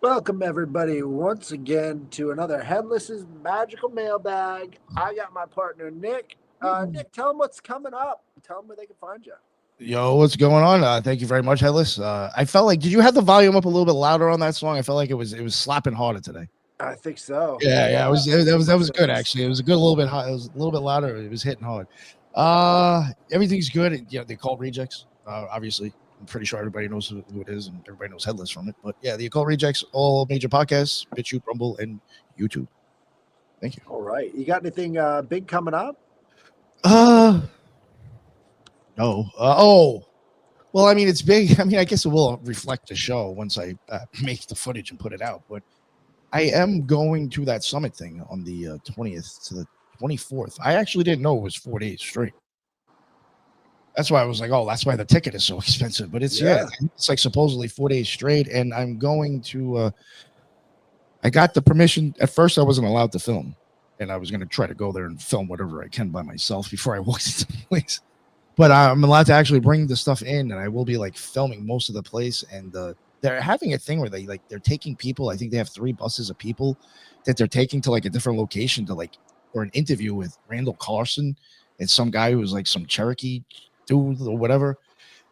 Welcome, everybody, once again to another Headless's Magical Mailbag. I got my partner, Nick. Nick, tell them what's coming up. Tell them where they can find you. Yo, what's going on? Thank you very much, Headless. I felt like, did you have the volume up a little bit louder on that song? I felt like it was slapping harder today. I think so. Yeah, it Yeah, was let's see that my was good settings. actually. It was a good little bit high. It was a little bit louder. It was hitting hard. Everything's good. Yeah, they called Rejects. Obviously, I'm pretty sure everybody knows who it is, and everybody knows Headless from it. But yeah, the Occult Rejects, all major podcasts, BitChute, Rumble, and YouTube. Thank you. All right. You got anything big coming up? Uh, no. Well, I mean, it's big. I mean, I guess it will reflect the show once I make the footage and put it out. But I am going to that summit thing on the 20th to the 24th. I actually didn't know it was 4 days straight. That's why I was like, oh, that's why the ticket is so expensive. But Yeah. it's like supposedly 4 days straight. And I'm going to, I got the permission. At first, I wasn't allowed to film. And I was going to try to go there and film whatever I can by myself before I walked into the place. But I'm allowed to actually bring the stuff in, and I will be like filming most of the place. And they're having a thing where they're taking people. I think they have 3 buses of people that they're taking to like a different location to like for an interview with Randall Carson and some guy who was like some Cherokee dude or whatever.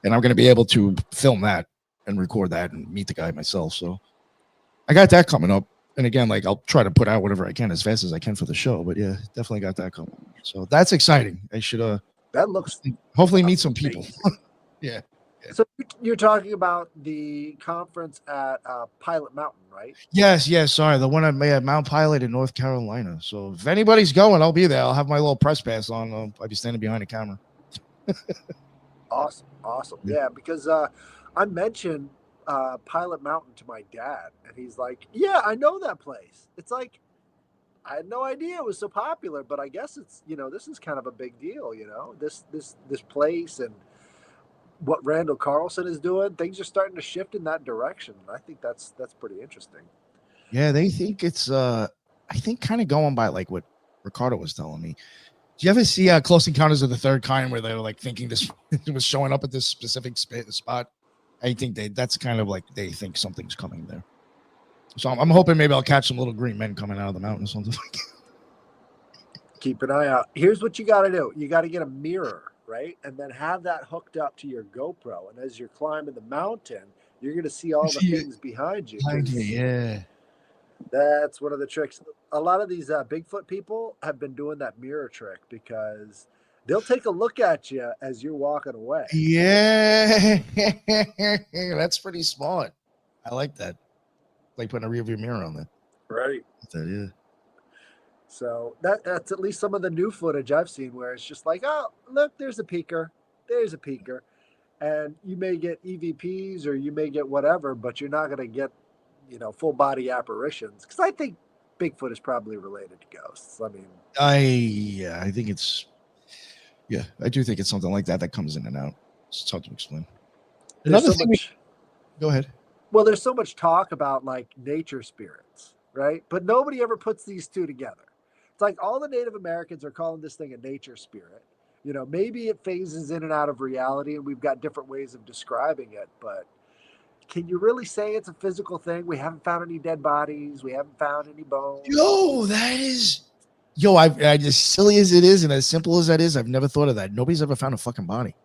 And I'm going to be able to film that and record that and meet the guy myself. So I got that coming up. And again, like I'll try to put out whatever I can as fast as I can for the show. But yeah, definitely got that coming. So that's exciting. I should That looks hopefully meet some people. amazing. Yeah. So you're talking about the conference at Pilot Mountain, right? Yes. Sorry, the one at Mount Pilot in North Carolina. So if anybody's going, I'll be there. I'll have my little press pass on. I'll be standing behind the camera. Awesome, awesome. Yeah. Yeah, because I mentioned Pilot Mountain to my dad, and he's like, "Yeah, I know that place." It's like I had no idea it was so popular, but I guess it's this is kind of a big deal. This place and what Randall Carlson is doing, things are starting to shift in that direction. I think that's pretty interesting. Yeah, they think it's I think kind of going by like what Ricardo was telling me. Do you ever see Close Encounters of the Third Kind where they were like thinking this was showing up at this specific spot? I think that's kind of like they think something's coming there. So I'm hoping maybe I'll catch some little green men coming out of the mountain or something. Keep an eye out. Here's what you got to do: you got to get a mirror, right, and then have that hooked up to your GoPro. And as you're climbing the mountain, you're going to see all the See it things behind you behind me, because yeah. that's one of the tricks. A lot of these Bigfoot people have been doing that mirror trick because they'll take a look at you as you're walking away. Yeah, that's pretty smart. I like that. Like putting a rear view mirror on there. Right. Yeah. So that's at least some of the new footage I've seen where it's just like, oh, look, there's a peeker. There's a peeker. And you may get EVPs or you may get whatever, but you're not going to get, full body apparitions. Because I think Bigfoot is probably related to ghosts. I mean, I think it's I do think it's something like that that comes in and out. It's hard to explain. there's Another so thing. much Go ahead. Well, there's so much talk about like nature spirits, right? But nobody ever puts these two together. It's like all the Native Americans are calling this thing a nature spirit. Maybe it phases in and out of reality and we've got different ways of describing it, but can you really say it's a physical thing? We haven't found any dead bodies, we haven't found any bones. Yo, that is. Yo, I as silly as it is and as simple as that is, I've never thought of that. Nobody's ever found a fucking body.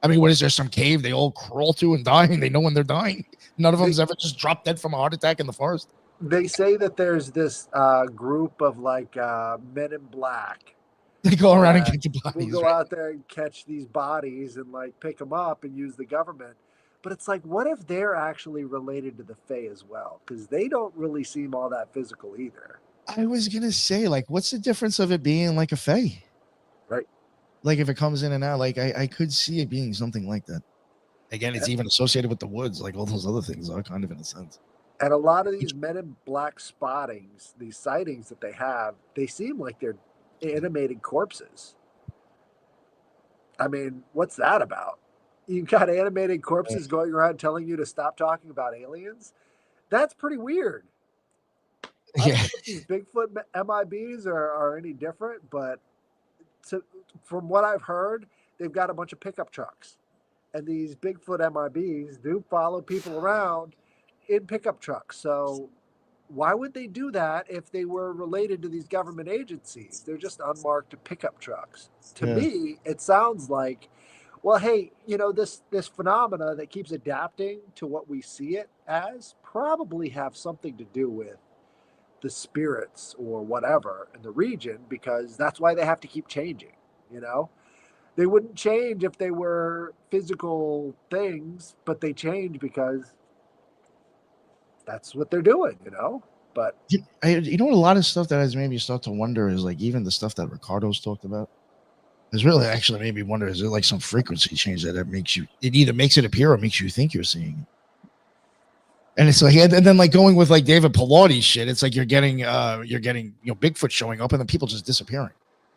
I mean, what is there? Some cave they all crawl to and die, and they know when they're dying. None of They, them's ever just dropped dead from a heart attack in the forest. they say that there's this group of like men in black They go around and that get the will bodies, go right? out there and catch these bodies and like pick them up and use the government. But it's like, what if they're actually related to the Fae as well? Because they don't really seem all that physical either. I was gonna say, like, what's the difference of it being like a fae? Right. Like, if it comes in and out, like, I could see it being something like that. Again, it's even associated with the woods, like all those other things are kind of in a sense. And a lot of these men in black spottings, these sightings that they have, they seem like they're animated corpses. I mean, what's that about? You've got animated corpses going around telling you to stop talking about aliens? That's pretty weird. I don't Yeah, know if these Bigfoot MIBs are any different, but from what I've heard, they've got a bunch of pickup trucks. And these Bigfoot MIBs do follow people around in pickup trucks. So why would they do that if they were related to these government agencies? They're just unmarked pickup trucks. To Yeah. me, it sounds like, well, hey, this phenomena that keeps adapting to what we see it as probably have something to do with the spirits or whatever in the region, because that's why they have to keep changing. You know, they wouldn't change if they were physical things, but they change because that's what they're doing. But You know, a lot of stuff that has made me start to wonder is like even the stuff that Ricardo's talked about. It's really actually made me wonder: is there like some frequency change that makes you? It either makes it appear or makes you think you're seeing it. And it's like, and then like going with like David Pilaudi's shit, it's like you're getting Bigfoot showing up and then people just disappearing.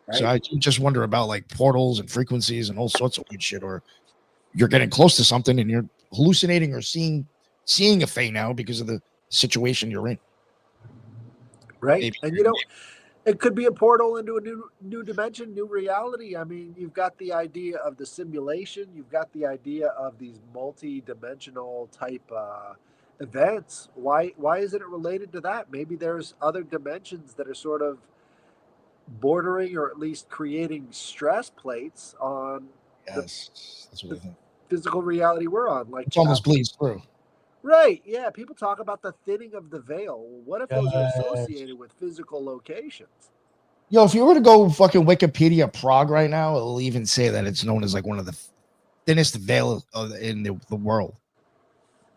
Right. So I just wonder about like portals and frequencies and all sorts of weird shit, or you're getting close to something and you're hallucinating or seeing a fae now because of the situation you're in. Right. Maybe. And it could be a portal into a new dimension, new reality. I mean, you've got the idea of the simulation. You've got the idea of these multi-dimensional type events. Why isn't it related to that? Maybe there's other dimensions that are sort of bordering or at least creating stress plates on the physical reality we're on. Like it almost bleeds through. Right. Yeah. People talk about the thinning of the veil. What if those are associated with physical locations? Yo, if you were to go fucking Wikipedia Prague right now, it'll even say that it's known as like one of the thinnest veil in the world.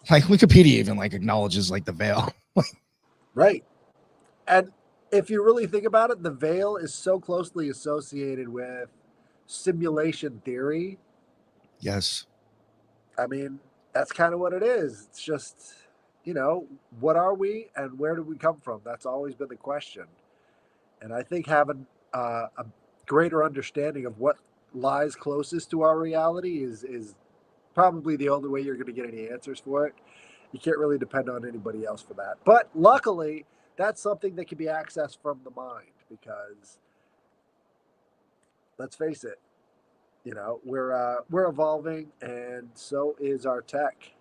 Like Wikipedia even like acknowledges like the veil. Right. And if you really think about it, the veil is so closely associated with simulation theory. Yes. I mean, that's kind of what it is. It's just, what are we and where do we come from? That's always been the question. And I think having a greater understanding of what lies closest to our reality is probably the only way you're going to get any answers for it. You can't really depend on anybody else for that. But luckily, that's something that can be accessed from the mind, because let's face it, we're evolving, and so is our tech.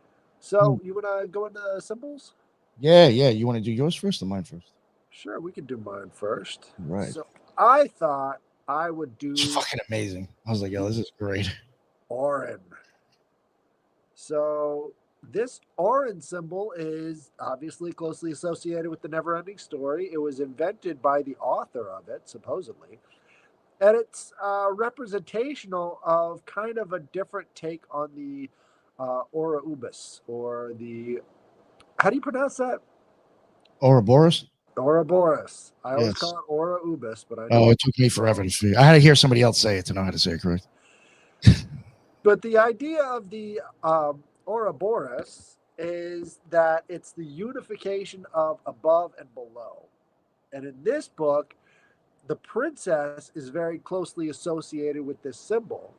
So you want to go into symbols? Yeah. You want to do yours first or mine first? Sure, we can do mine first. Right. So I thought I would do. It's fucking amazing. I was like, yo, this is great. Orin. So this Orin symbol is obviously closely associated with the never-ending story. It was invented by the author of it, supposedly. And it's representational of kind of a different take on the Aura Ubis, or the, how do you pronounce that? Ouroboros? Ouroboros. I always call it Aura Ubis, but I know. Oh, it took me forever to figure. I had to hear somebody else say it to know how to say it correct. But the idea of the Ouroboros is that it's the unification of above and below. And in this book, the princess is very closely associated with this symbol.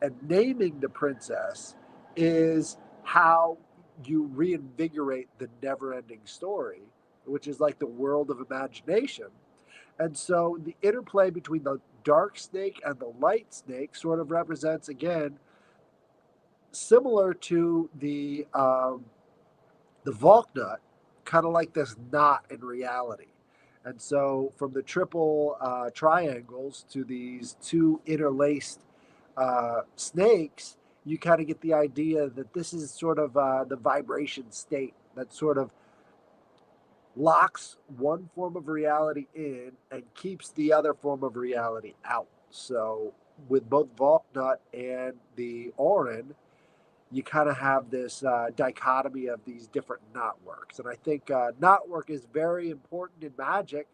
And naming the princess is how you reinvigorate the never-ending story, which is like the world of imagination. And so the interplay between the dark snake and the light snake sort of represents, again, similar to the Valknut, kind of like this knot in reality. And so from the triple triangles to these two interlaced snakes, you kind of get the idea that this is sort of the vibration state that sort of locks one form of reality in and keeps the other form of reality out. So with both Valknut and the Orin, you kind of have this dichotomy of these different knotworks. And I think knotwork is very important in magic,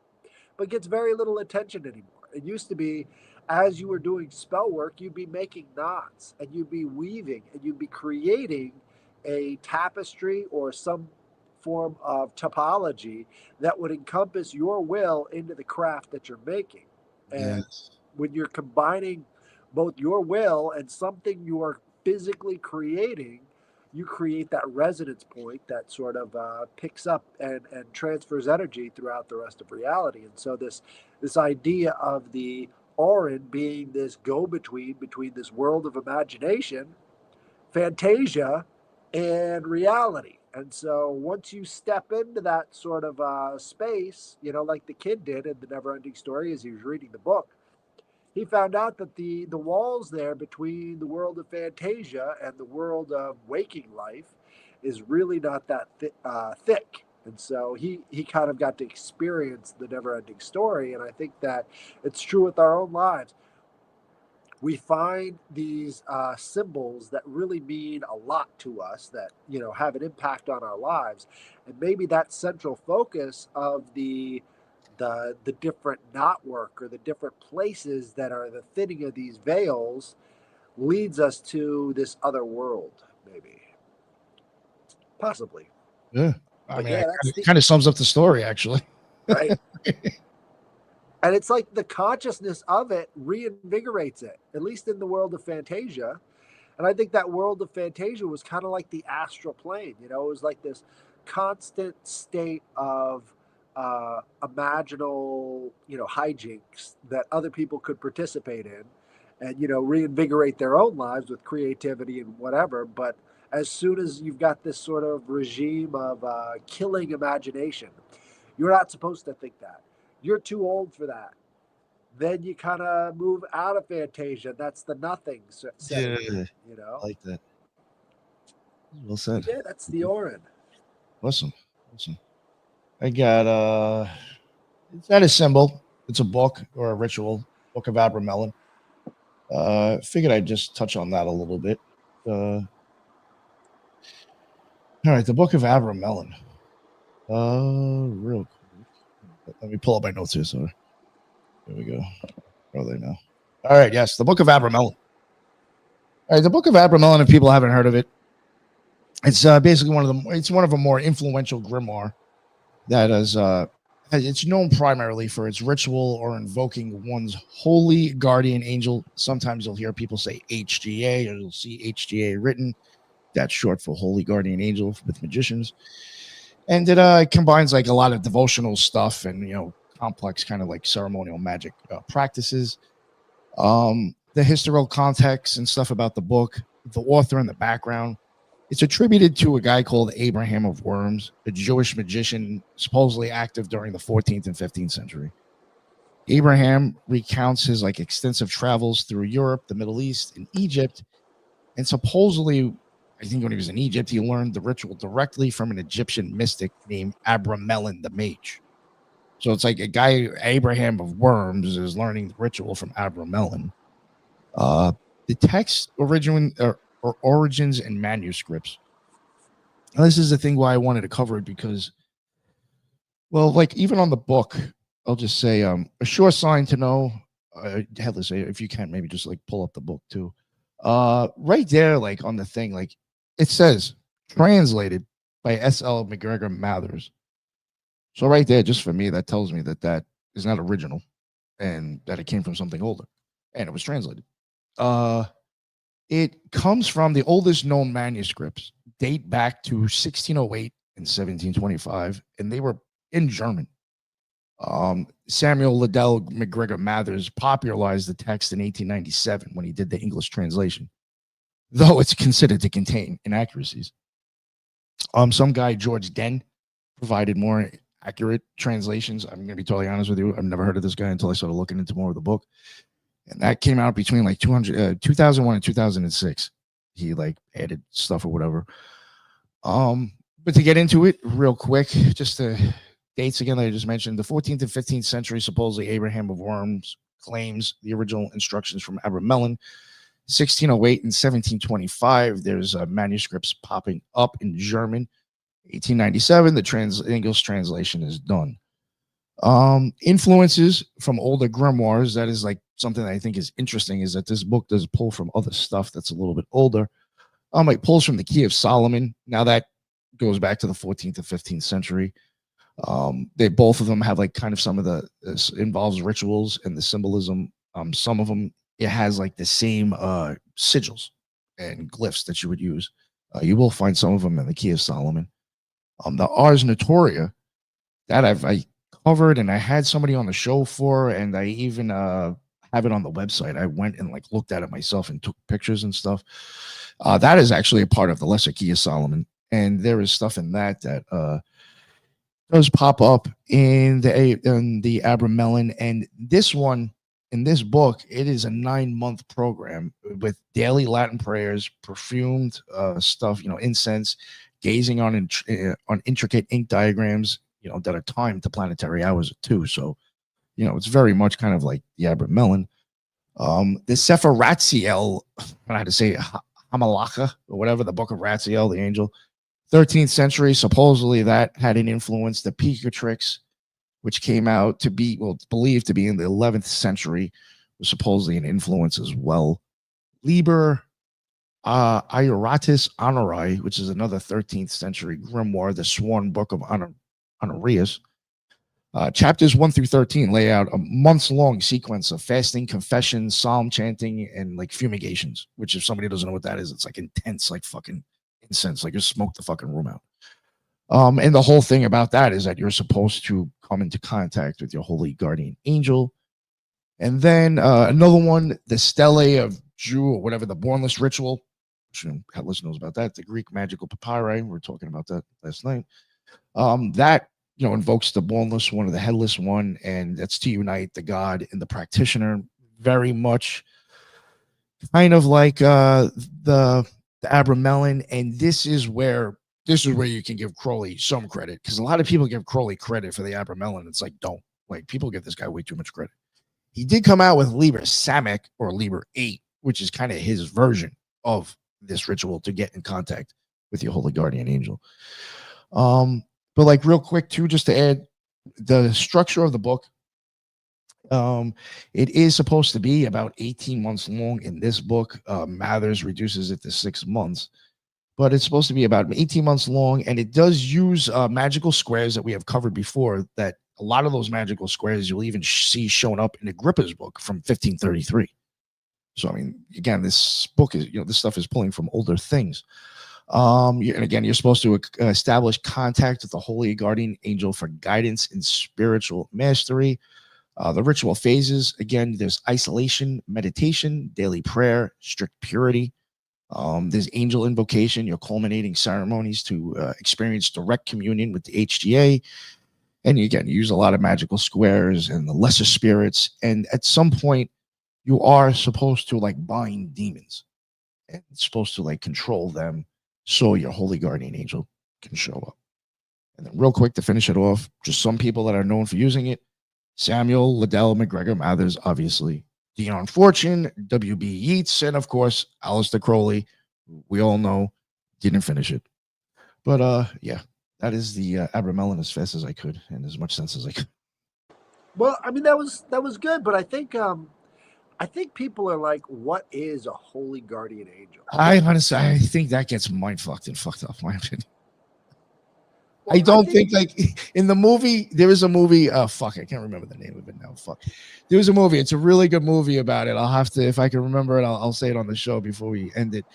but gets very little attention anymore. It used to be, as you were doing spell work, you'd be making knots and you'd be weaving and you'd be creating a tapestry or some form of topology that would encompass your will into the craft that you're making. And when you're combining both your will and something you are physically creating, you create that resonance point that sort of picks up and transfers energy throughout the rest of reality. And so this idea of the Orin being this go-between between this world of imagination, fantasia, and reality. And so once you step into that sort of space, like the kid did in the never ending story as he was reading the book, he found out that the walls there between the world of fantasia and the world of waking life is really not that thick. And so he kind of got to experience the never ending story. And I think that it's true with our own lives. We find these symbols that really mean a lot to us, that have an impact on our lives, and maybe that central focus of the different knotwork or the different places that are the thinning of these veils leads us to this other world, maybe, possibly. Yeah, I But mean, yeah, it kind of sums up the story, actually. right. And it's like the consciousness of it reinvigorates it, at least in the world of Fantasia. And I think that world of Fantasia was kind of like the astral plane. It was like this constant state of imaginal, hijinks that other people could participate in and, reinvigorate their own lives with creativity and whatever. But as soon as you've got this sort of regime of killing imagination, you're not supposed to think that. You're too old for that. Then you kind of move out of Fantasia. That's the nothing setting. Yeah, I like that. Well said. Yeah, that's the Orin. Awesome. I got it's not a symbol. It's a book or a ritual. Book of Abramelin. Figured I'd just touch on that a little bit. All right, the Book of Abramelin. Real quick. Let me pull up my notes here. Sorry. Here we go. Where are they now? All right, yes, the Book of Abramelin. All right, the Book of Abramelin, if people haven't heard of it, it's basically one of the more influential grimoire that is it's known primarily for its ritual or invoking one's holy guardian angel. Sometimes you'll hear people say HGA, or you'll see HGA written. That's short for Holy Guardian Angel with magicians. And it combines like a lot of devotional stuff and, complex kind of like ceremonial magic practices. The historical context and stuff about the book, the author and the background. It's attributed to a guy called Abraham of Worms, a Jewish magician supposedly active during the 14th and 15th century. Abraham recounts his extensive travels through Europe, the Middle East, and Egypt. And supposedly, I think when he was in Egypt, he learned the ritual directly from an Egyptian mystic named Abramelin the Mage. So it's like a guy, Abraham of Worms, is learning the ritual from Abramelin. The text origins and manuscripts. Now, this is the thing why I wanted to cover it, because, well, even on the book, I'll just say a sure sign to know. Headless, if you can, maybe just pull up the book too. Right there, on the thing, it says translated by S.L. McGregor Mathers. So right there, just for me, that tells me that is not original and that it came from something older and it was translated. It comes from the oldest known manuscripts, date back to 1608 and 1725, and they were in German. Samuel Liddell McGregor Mathers popularized the text in 1897 when he did the English translation, though it's considered to contain inaccuracies. Some guy, George Den, provided more accurate translations. I'm going to be totally honest with you. I've never heard of this guy until I started looking into more of the book. And that came out between 2001 and 2006. He added stuff or whatever. But to get into it real quick, just the dates again that I just mentioned, the 14th and 15th century, supposedly Abraham of Worms claims the original instructions from Abramelin. 1608 and 1725, there's manuscripts popping up in German. 1897, the English translation is done. Influences from older grimoires, that is something that I think is interesting, is that this book does pull from other stuff that's a little bit older. It pulls from the Key of Solomon. Now that goes back to the 14th and 15th century. They both of them have kind of some of the involves rituals and the symbolism. Some of them, it has the same sigils and glyphs that you would use. You will find some of them in the Key of Solomon. The Ars Notoria, that I covered, and I had somebody on the show for, and I even have it on the website. I went and looked at it myself and took pictures and stuff. That is actually a part of the Lesser Key of Solomon. And there is stuff in that does pop up in the Abramelin. And this one, in this book, it is a 9-month program with daily Latin prayers, perfumed stuff, incense, gazing on intricate ink diagrams, that are timed to planetary hours too. So, it's very much kind of like the Abramelin. The Sefer Ratziel, I don't know how to say it, Hamalaka or whatever, the Book of Ratziel, the angel, 13th century. Supposedly that had an influence. The Picatrix, which came out to be, believed to be in the 11th century, was supposedly an influence as well. Liber Ioratus Honorii, which is another 13th century grimoire, the Sworn Book of Honorius. Chapters 1 through 13 lay out a months-long sequence of fasting, confession, psalm chanting, and like fumigations, which if somebody doesn't know what that is, it's like intense, like fucking incense, like you smoke the fucking room out. And the whole thing about that is that you're supposed to come into contact with your holy guardian angel. And then another one, the Stele of Jew, or whatever, the Bornless Ritual. Headless knows about that. The Greek magical papyri. We were talking about that last night. That invokes the Bornless one or the Headless one, and that's to unite the god and the practitioner. Very much kind of like the Abramelin, and this is where you can give Crowley some credit, because a lot of people give Crowley credit for the Abramelin. It's like, don't. Like, people give this guy way too much credit. He did come out with Liber Samek, or Liber 8, which is kind of his version of this ritual to get in contact with your holy guardian angel. But like real quick too, just to add the structure of the book, it is supposed to be about 18 months long in this book. Mathers reduces it to 6 months, but it's supposed to be about 18 months long, and it does use magical squares that we have covered before. That a lot of those magical squares you'll even see shown up in Agrippa's book from 1533. So I mean, again, this book is this stuff is pulling from older things. And again, you're supposed to establish contact with the holy guardian angel for guidance and spiritual mastery. The ritual phases, again, there's isolation, meditation, daily prayer, strict purity. There's angel invocation, your culminating ceremonies to experience direct communion with the HGA. And again, you use a lot of magical squares and the lesser spirits. And at some point, you are supposed to like bind demons, and it's supposed to like control them, so your holy guardian angel can show up. And then real quick to finish it off, just some people that are known for using it: Samuel Liddell McGregor Mathers, obviously, Dion Fortune, W.B. Yeats, and of course, Aleister Crowley. We all know, didn't finish it. But yeah, that is the Abramelin as fast as I could and as much sense as I could. Well, I mean that was good, but I think people are like, what is a holy guardian angel? I think that gets mind fucked and fucked up, my opinion. Well, I don't think like in the movie, there is a movie. Fuck, I can't remember the name of it now. Fuck. There was a movie. It's a really good movie about it. I'll have to, if I can remember it, I'll say it on the show before we end it.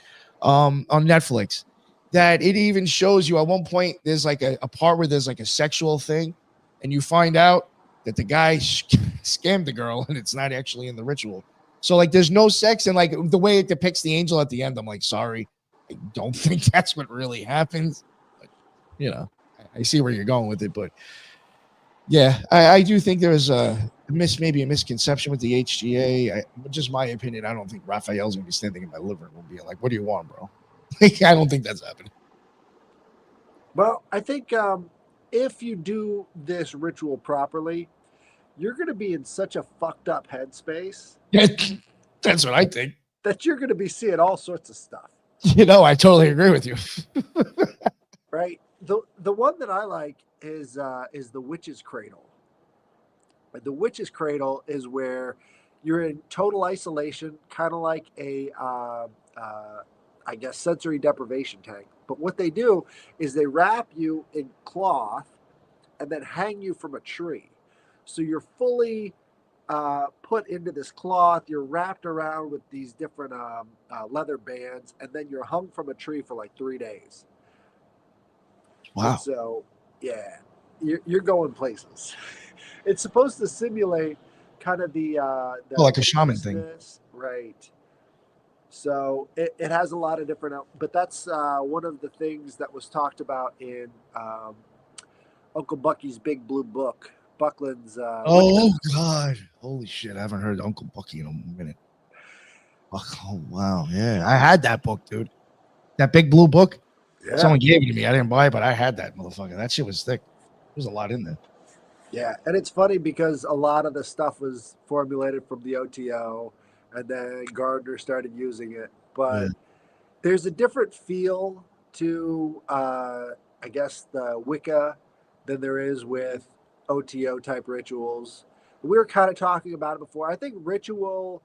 On Netflix, that it even shows you at one point, there's like a part where there's like a sexual thing, and you find out that the guy scammed the girl, and it's not actually in the ritual. So like, there's no sex, and like the way it depicts the angel at the end, I'm like, sorry, I don't think that's what really happens. But, I see where you're going with it, but yeah, I do think there's maybe a misconception with the HGA. Just my opinion, I don't think Raphael's gonna be standing in my living room being like, "What do you want, bro?" I don't think that's happening. Well, I think if you do this ritual properly, you're going to be in such a fucked up headspace. That's what I think. That you're going to be seeing all sorts of stuff. I totally agree with you. Right. The one that I like is the witch's cradle. The witch's cradle is where you're in total isolation, kind of like a I guess sensory deprivation tank. But what they do is they wrap you in cloth and then hang you from a tree. So you're fully put into this cloth. You're wrapped around with these different leather bands, and then you're hung from a tree for like 3 days. Wow. And so, yeah, you're going places. It's supposed to simulate kind of the like a shaman thing, right? So it has a lot of different, but that's one of the things that was talked about in Uncle Bucky's Big Blue Book, Buckland's Oh Witchcraft. God! Holy shit! I haven't heard Uncle Bucky in a minute. Oh wow! Yeah, I had that book, dude. That big blue book. Yeah. Someone gave it to me. I didn't buy it, but I had that motherfucker. That shit was thick. There's a lot in there. Yeah, and it's funny because a lot of the stuff was formulated from the OTO, and then Gardner started using it. Yeah. But there's a different feel to, I guess, the Wicca than there is with OTO type rituals. We were kind of talking about it before. I think ritual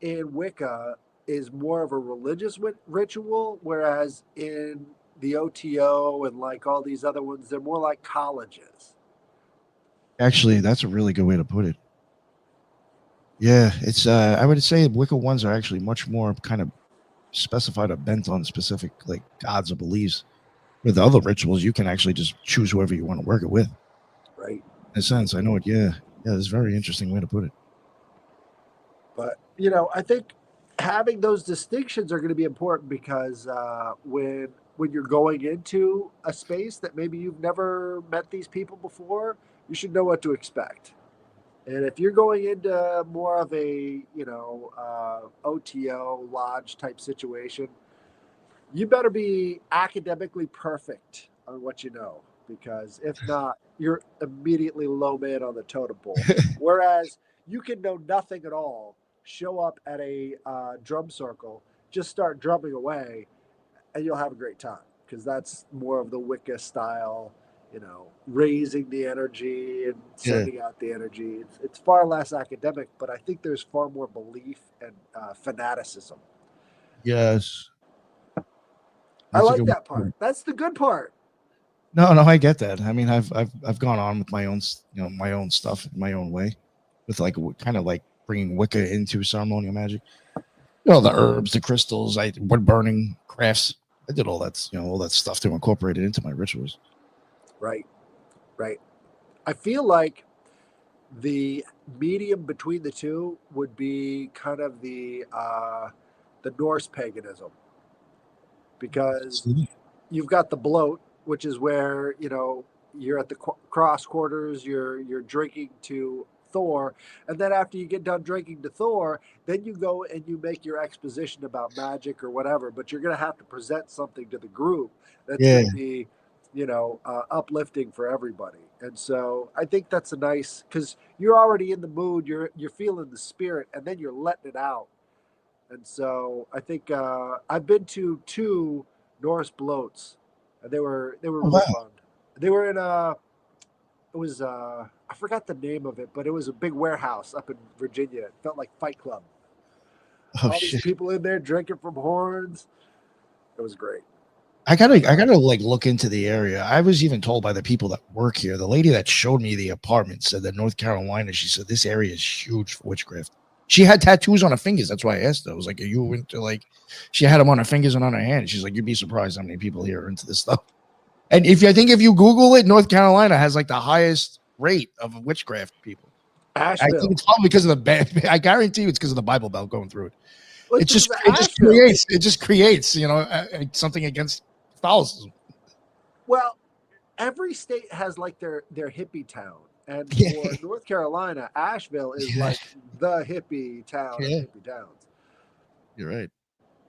in Wicca is more of a religious ritual, whereas in the OTO and like all these other ones, they're more like colleges. Actually, that's a really good way to put it. Yeah, it's I would say Wicca ones are actually much more kind of specified or bent on specific like gods or beliefs. With the other rituals, you can actually just choose whoever you want to work it with. Right. In a sense, I know it. Yeah, yeah, it's a very interesting way to put it. But I think having those distinctions are going to be important because when you're going into a space that maybe you've never met these people before, you should know what to expect. And if you're going into more of a OTO lodge type situation, you better be academically perfect on what you know, because if not, you're immediately low man on the totem pole. Whereas you can know nothing at all, show up at a drum circle, just start drumming away, and you'll have a great time because that's more of the Wicca style, raising the energy and Yeah. sending out the energy. It's far less academic, but I think there's far more belief and fanaticism. Yes. I That's a like good that one. part. That's the good part. No, no, I get that. I mean, I've gone on with my own, my own stuff, my own way, with like kind of like bringing Wicca into ceremonial magic. The herbs, the crystals, wood burning, crafts. I did all that, all that stuff to incorporate it into my rituals. Right, right. I feel like the medium between the two would be kind of the Norse paganism, because you've got the bloat, which is where you're at the cross quarters, you're drinking to Thor, and then after you get done drinking to Thor, then you go and you make your exposition about magic or whatever. But you're going to have to present something to the group that's Yeah, going to be uplifting for everybody. And so I think that's a nice, because you're already in the mood, you're feeling the spirit, and then you're letting it out. And so I think I've been to two Norse bloats, and they were oh, really wow. fun. They were in it was I forgot the name of it, but it was a big warehouse up in Virginia. It felt like Fight Club. Oh All these shit. people in there drinking from horns. It was great. I gotta like look into the area. I was even told by the people that work here. The lady that showed me the apartment said that North Carolina. She said this area is huge for witchcraft. She had tattoos on her fingers. That's why I asked her. I was like, "Are you into like?" She had them on her fingers and on her hands. She's like, "You'd be surprised how many people here are into this stuff." And I think if you Google it, North Carolina has like the highest rate of witchcraft people. I think Asheville. it's probably because of the bad. I guarantee you, it's because of the Bible Belt going through it. Well, it's It because just of it just Asheville. creates something against Catholicism. Well, every state has like their hippie town, and Yeah, for North Carolina, Asheville is yeah, like the hippie town of yeah. hippie towns. You're right.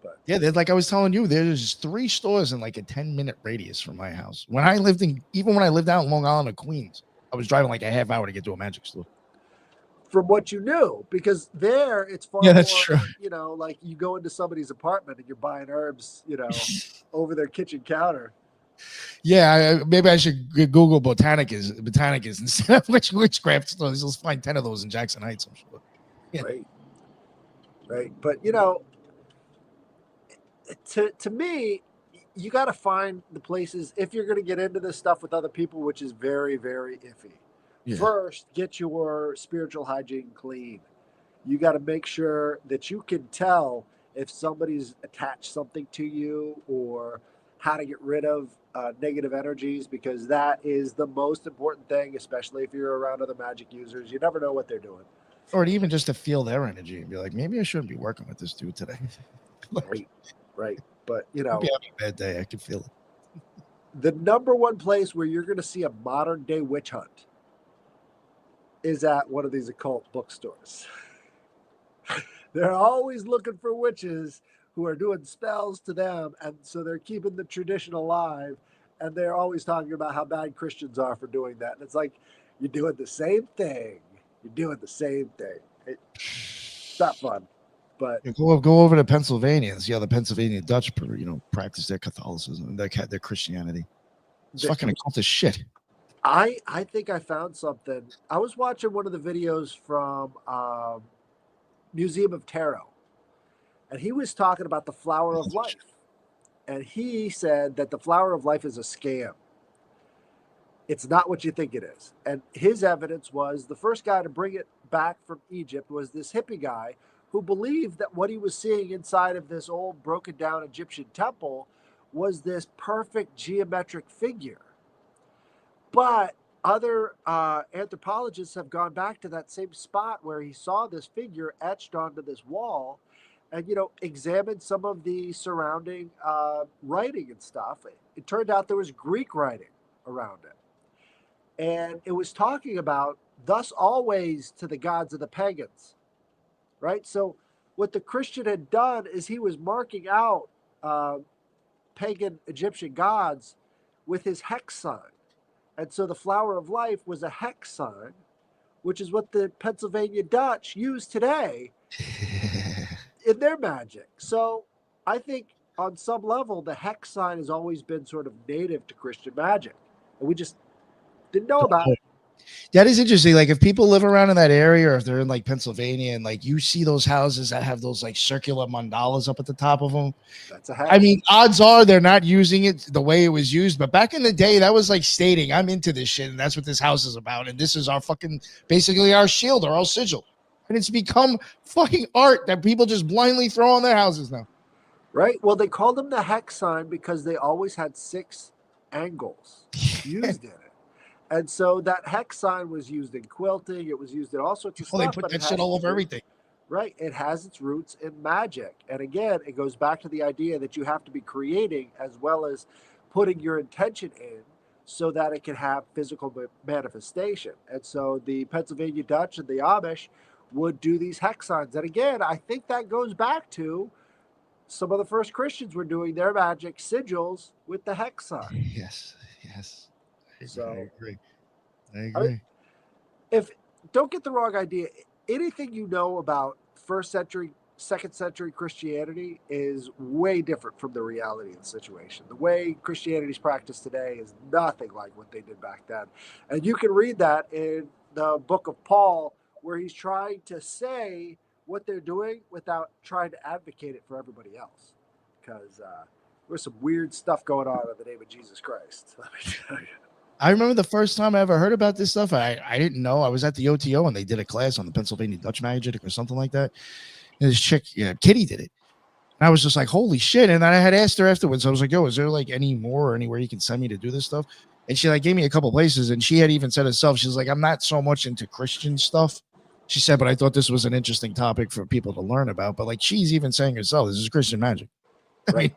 But Yeah, like I was telling you, there's 3 stores in like a 10-minute radius from my house. Even when I lived out in Long Island or Queens, I was driving like a half hour to get to a magic store. from what you knew, because there it's Yeah, far that's true. more, like you go into somebody's apartment and you're buying herbs, over their kitchen counter. Yeah, maybe I should Google botanicas instead of witchcraft stores. You'll find 10 of those in Jackson Heights, I'm sure. Yeah. Right, right. But to me, you got to find the places if you're going to get into this stuff with other people, which is very, very iffy. Yeah. First, get your spiritual hygiene clean. You got to make sure that you can tell if somebody's attached something to you, or how to get rid of negative energies, because that is the most important thing, especially if you're around other magic users. You never know what they're doing. Or even just to feel their energy and be like, maybe I shouldn't be working with this dude today. Right, right. But you I'd be know, having a bad day. I can feel it. the number one place where you're going to see a modern day witch hunt is at one of these occult bookstores. They're always looking for witches who are doing spells to them, and so they're keeping the tradition alive. And they're always talking about how bad Christians are for doing that. And it's like, you're doing the same thing. You're doing the same thing. It's not fun, but Yeah, go over to Pennsylvania and see how the Pennsylvania Dutch, practice their Catholicism and their Christianity. It's the, fucking occult as shit. I think I found something. I was watching one of the videos from Museum of Tarot, and he was talking about the flower of life. And he said that the flower of life is a scam. It's not what you think it is. And his evidence was the first guy to bring it back from Egypt was this hippie guy who believed that what he was seeing inside of this old broken down Egyptian temple was this perfect geometric figure. But other anthropologists have gone back to that same spot where he saw this figure etched onto this wall and, examined some of the surrounding writing and stuff. It turned out there was Greek writing around it. And it was talking about, thus always to the gods of the pagans, right? So what the Christian had done is he was marking out pagan Egyptian gods with his hex sign. And so the flower of life was a hex sign, which is what the Pennsylvania Dutch use today in their magic. So I think on some level, the hex sign has always been sort of native to Christian magic. And we just didn't know about it. That is interesting. Like if people live around in that area or if they're in like Pennsylvania and like you see those houses that have those like circular mandalas up at the top of them. That's a hex. I mean, odds are they're not using it the way it was used. But back in the day, that was like stating, I'm into this shit. And that's what this house is about. And this is our fucking, basically our shield or our sigil. And it's become fucking art that people just blindly throw on their houses now. Right. Well, they called them the hex sign because they always had 6 angles used in it. And so that hex sign was used in quilting. It was used in all sorts of stuff. They put that shit all over everything. Right. It has its roots in magic. And again, it goes back to the idea that you have to be creating as well as putting your intention in so that it can have physical manifestation. And so the Pennsylvania Dutch and the Amish would do these hex signs. And again, I think that goes back to some of the first Christians were doing their magic sigils with the hex sign. Yes. So I agree. If don't get the wrong idea, anything you know about first century, second century Christianity is way different from the reality of the situation. The way Christianity is practiced today is nothing like what they did back then. And you can read that in the book of Paul, where he's trying to say what they're doing without trying to advocate it for everybody else. Because there's some weird stuff going on in the name of Jesus Christ. Let me tell you. I remember the first time I ever heard about this stuff. I didn't know. I was at the OTO and they did a class on the Pennsylvania Dutch magic or something like that. And this chick, Kitty, did it. And I was just like, holy shit. And then I had asked her afterwards. I was like, yo, is there like any more or anywhere you can send me to do this stuff? And she like gave me a couple places. And she had even said herself, she's like, I'm not so much into Christian stuff. She said, but I thought this was an interesting topic for people to learn about. But like she's even saying herself, this is Christian magic. Right.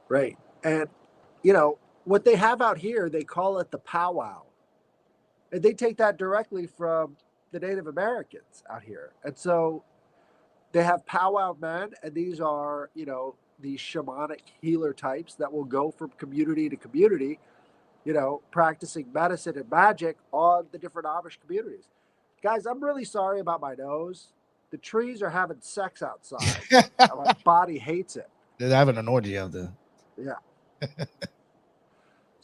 Right. And, what they have out here, they call it the powwow. And they take that directly from the Native Americans out here. And so they have powwow men, and these are, these shamanic healer types that will go from community to community, practicing medicine and magic on the different Amish communities. Guys, I'm really sorry about my nose. The trees are having sex outside. My body hates it. They're having an orgy out there. Yeah.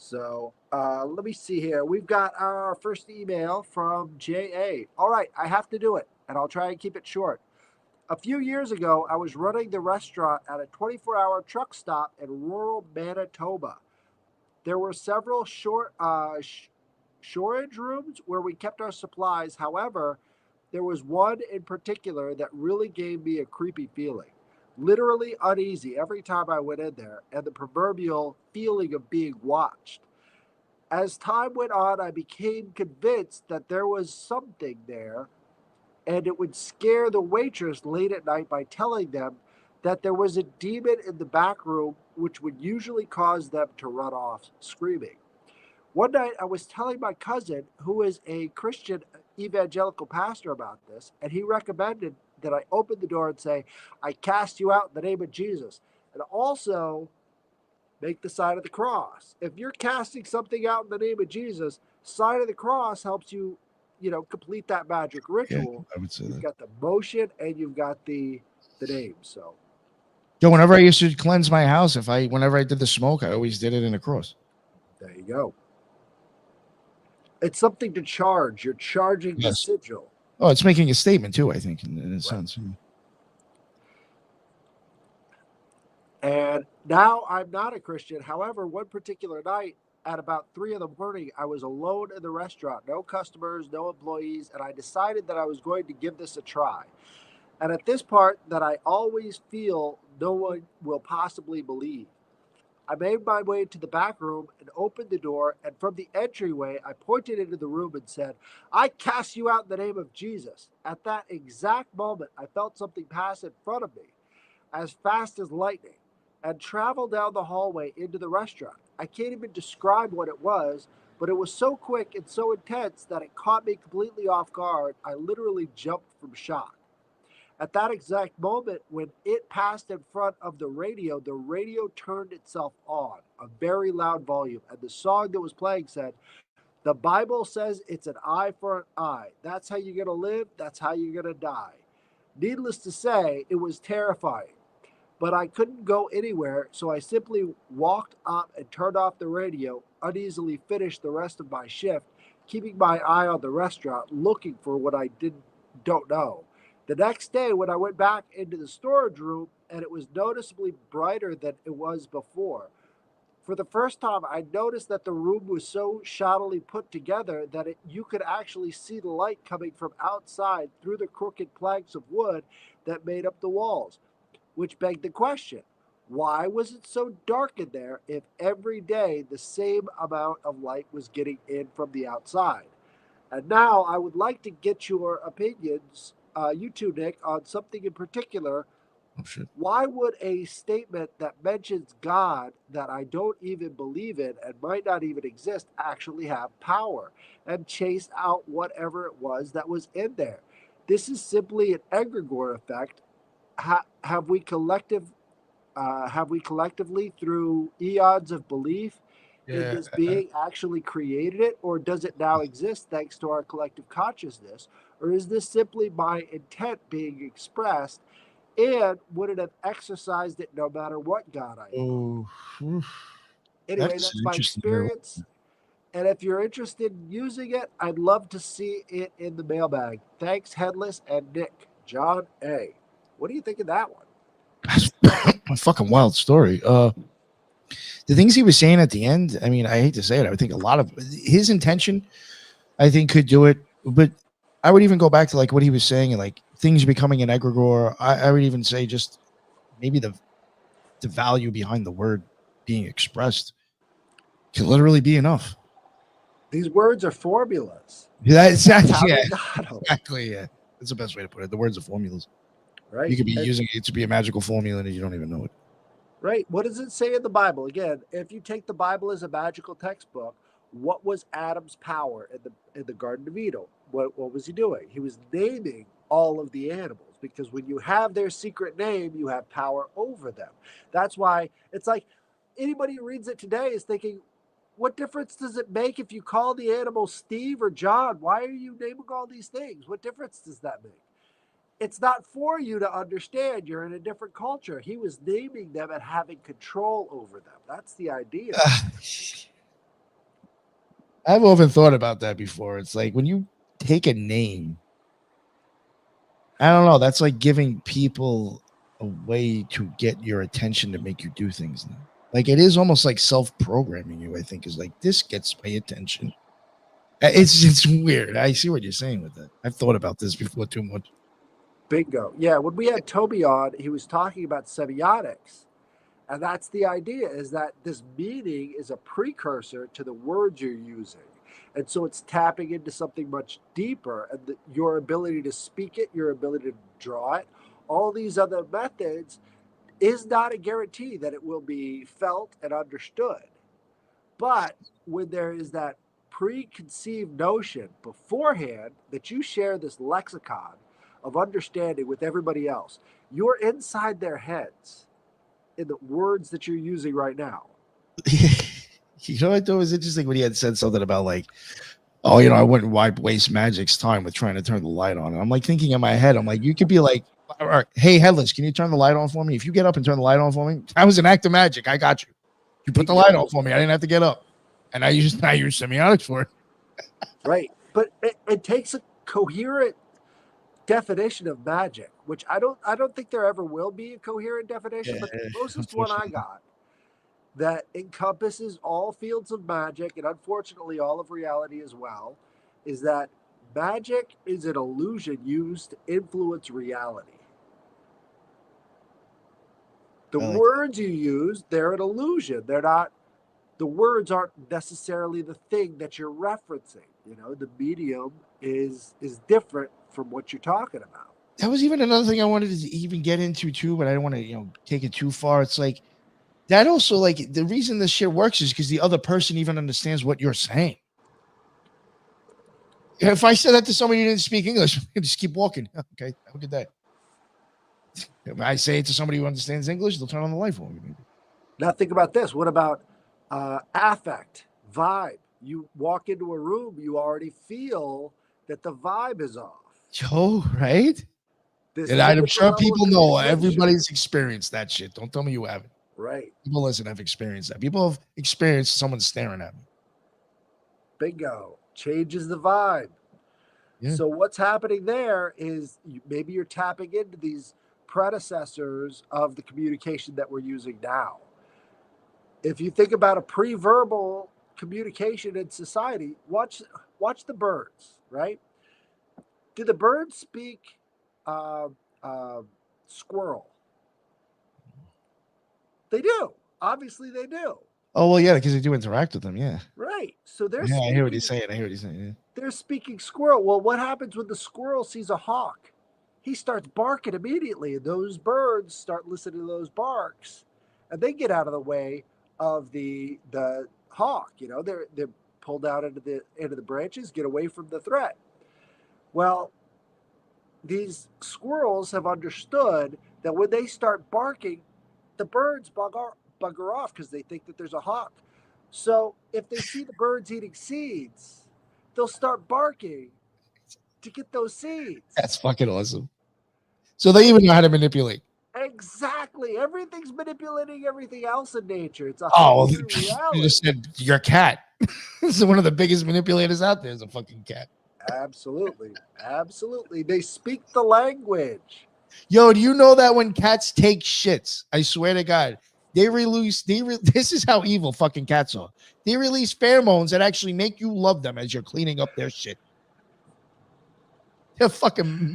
So let me see here. We've got our first email from J.A. All right, I have to do it, and I'll try and keep it short. A few years ago, I was running the restaurant at a 24-hour truck stop in rural Manitoba. There were several storage rooms where we kept our supplies. However, there was one in particular that really gave me a creepy feeling. Literally uneasy every time I went in there, and the proverbial feeling of being watched. As time went on, I became convinced that there was something there, and it would scare the waitress late at night by telling them that there was a demon in the back room which would usually cause them to run off screaming. One night I was telling my cousin, who is a Christian evangelical pastor, about this, and he recommended that I open the door and say, I cast you out in the name of Jesus. And also make the sign of the cross. If you're casting something out in the name of Jesus, sign of the cross helps you, complete that magic Yeah, ritual. I would say You've that. got the motion and you've got the name. So Yo, whenever I used to cleanse my house, whenever I did the smoke, I always did it in a cross. there you go. It's something to charge. You're charging the Yes. sigil. Oh, it's making a statement too, I think, in a sense. And now I'm not a Christian. However, one particular night at about 3 in the morning, I was alone in the restaurant, no customers, no employees, and I decided that I was going to give this a try. And at this part that I always feel no one will possibly believe, I made my way to the back room and opened the door, and from the entryway, I pointed into the room and said, I cast you out in the name of Jesus. At that exact moment, I felt something pass in front of me as fast as lightning and travel down the hallway into the restaurant. I can't even describe what it was, but it was so quick and so intense that it caught me completely off guard. I literally jumped from shock. At that exact moment, when it passed in front of the radio turned itself on, a very loud volume, and the song that was playing said, the Bible says it's an eye for an eye. That's how you're going to live. That's how you're going to die. Needless to say, it was terrifying, but I couldn't go anywhere, so I simply walked up and turned off the radio, uneasily finished the rest of my shift, keeping my eye on the restaurant, looking for what I don't know. The next day, when I went back into the storage room, and it was noticeably brighter than it was before. For the first time, I noticed that the room was so shoddily put together that you could actually see the light coming from outside through the crooked planks of wood that made up the walls, which begged the question, why was it so dark in there if every day the same amount of light was getting in from the outside? And now I would like to get your opinions, you two, Nick, on something in particular. Oh shit. Why would a statement that mentions God that I don't even believe in and might not even exist actually have power and chase out whatever it was that was in there? This is simply an egregore effect. Have we collectively, through eons of belief in Yeah. this being, actually created it, or does it now exist thanks to our collective consciousness, or is this simply my intent being expressed? And would it have exercised it no matter what God I am? Oh, Anyway, that's that's an my interesting. experience. And if you're interested in using it, I'd love to see it in the mailbag. Thanks, Headless and Nick. John A. What do you think of that one? That's a fucking wild story. The things he was saying at the end, I mean, I hate to say it, I think a lot of his intention, I think, could do it. But I would even go back to like what he was saying and like things becoming an egregore. I would even say just maybe the value behind the word being expressed can literally be enough. These words are formulas. That's How yeah, they got them, exactly. Yeah, that's the best way to put it. The words are formulas. You right? could be using it to be a magical formula and you don't even know it. Right. What does it say in the Bible? Again, if you take the Bible as a magical textbook, what was Adam's power in the Garden of Eden? What was he doing? He was naming all of the animals, because when you have their secret name, you have power over them. That's why it's like anybody who reads it today is thinking, what difference does it make if you call the animal Steve or John? Why are you naming all these things? What difference does that make? It's not for you to understand. You're in a different culture. He was naming them and having control over them. That's the idea. I've often thought about that before. It's like when you take a name, I don't know, that's like giving people a way to get your attention to make you do things now. Like it is almost like self-programming you, I think, is like this gets my attention. It's weird. I see what you're saying with that. I've thought about this before too much. Bingo. Yeah, when we had Toby on, he was talking about semiotics. And that's the idea, is that this meaning is a precursor to the words you're using. And so it's tapping into something much deeper, and your ability to speak it, your ability to draw it, all these other methods is not a guarantee that it will be felt and understood. But when there is that preconceived notion beforehand that you share this lexicon of understanding with everybody else, you're inside their heads in the words that you're using right now. You know what though was interesting when he had said something about like, oh, I wouldn't waste Magic's time with trying to turn the light on. And I'm like thinking in my head, I'm like, you could be like, all right, hey, Headless, can you turn the light on for me? If you get up and turn the light on for me, that was an act of magic. I got you. You put the light on for me. I didn't have to get up. And I use semiotics for it. Right. But it takes a coherent definition of magic, which I don't think there ever will be a coherent definition, but the closest one I got that encompasses all fields of magic and unfortunately all of reality as well is that magic is an illusion used to influence reality. The words you use, they're an illusion. They're not, the words aren't necessarily the thing that you're referencing. The medium is different from what you're talking about. That was even another thing I wanted to even get into too, but I don't want to, take it too far. It's like that also, like the reason this shit works is because the other person even understands what you're saying. If I said that to somebody who didn't speak English, just keep walking. Okay, have a good day. If I say it to somebody who understands English, they'll turn on the light for me. Now think about this. What about affect, vibe? You walk into a room, you already feel that the vibe is off. Yo, right? And I'm sure people know. Everybody's experienced that shit. Don't tell me you haven't. Right. People have experienced that. People have experienced someone staring at me. Bingo. Changes the vibe. Yeah. So what's happening there is maybe you're tapping into these predecessors of the communication that we're using now. If you think about a pre-verbal communication in society, watch the birds, right? Do the birds speak squirrel? They do. Obviously, they do. Oh, well, yeah, because they do interact with them, yeah. Right. So they're I hear what he's saying. Yeah. They're speaking squirrel. Well, what happens when the squirrel sees a hawk? He starts barking immediately, and those birds start listening to those barks, and they get out of the way of the hawk. They're pulled out into the branches, get away from the threat. Well, these squirrels have understood that when they start barking, the birds bugger off because they think that there's a hawk. So if they see the birds eating seeds, they'll start barking to get those seeds. That's fucking awesome. So they even know how to manipulate. Exactly. Everything's manipulating everything else in nature. It's a reality. You just said your cat. So one of the biggest manipulators out there is a fucking cat. Absolutely. Absolutely. They speak the language. Yo, do you know that when cats take shits, I swear to God, this is how evil fucking cats are. They release pheromones that actually make you love them as you're cleaning up their shit. They're fucking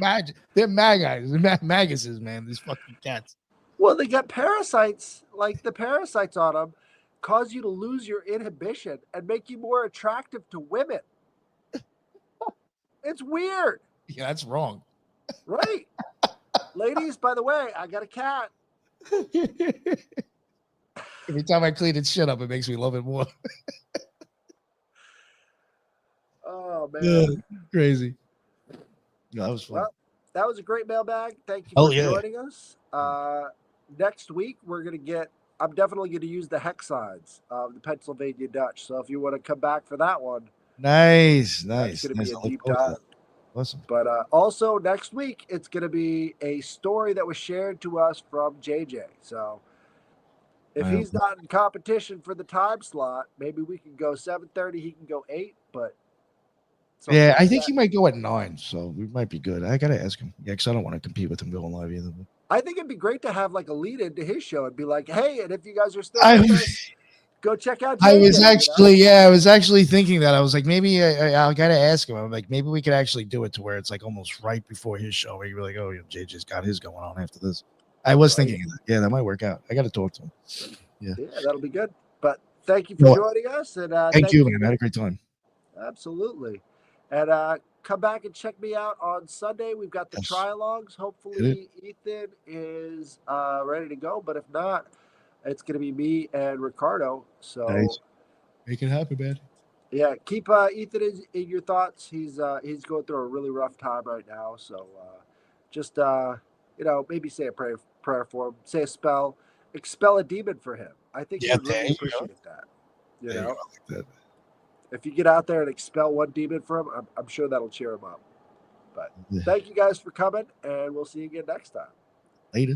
they're maguses, man. These fucking cats. Well, they got parasites. Like the parasites on them cause you to lose your inhibition and make you more attractive to women. It's weird. Yeah, that's wrong. Right. Ladies, by the way, I got a cat. Every time I clean its shit up, it makes me love it more. Oh, man. Crazy. No, that was fun. Well, that was a great mailbag. Thank you for joining us. Next week, I'm definitely going to use the hex signs of the Pennsylvania Dutch. So if you want to come back for that one. Nice. It's going to be a deep dive. Awesome. But also next week, it's going to be a story that was shared to us from JJ. So if he's not in competition for the time slot, maybe we can go 7:30. He can go 8. But yeah, I think he might go at 9. So we might be good. I got to ask him. Yeah, because I don't want to compete with him going live either. I think it'd be great to have like a lead into his show and be like, hey, and if you guys are still go check out JJ, I was actually thinking that. I was like, maybe I got to ask him. I'm like, maybe we could actually do it to where it's like almost right before his show. Where you're like, oh, JJ's got his going on after this. I was thinking of that. Yeah, that might work out. I got to talk to him. Yeah, that'll be good. But thank you for joining us. And thank you, man. I had a great time. Absolutely. And come back and check me out on Sunday. We've got the Yes. trialogues. Hopefully Ethan is ready to go, but if not, it's going to be me and Ricardo. So Nice. Make it happen, man. yeah, keep Ethan in your thoughts. He's going through a really rough time right now. So just maybe say a prayer for him. Say a spell, expel a demon for him. I think he Yeah, would there really you appreciate that. You There you know, go. I like that. if you get out there and expel one demon for him, I'm sure that'll cheer him up. But Yeah. thank you guys for coming, and we'll see you again next time. Later.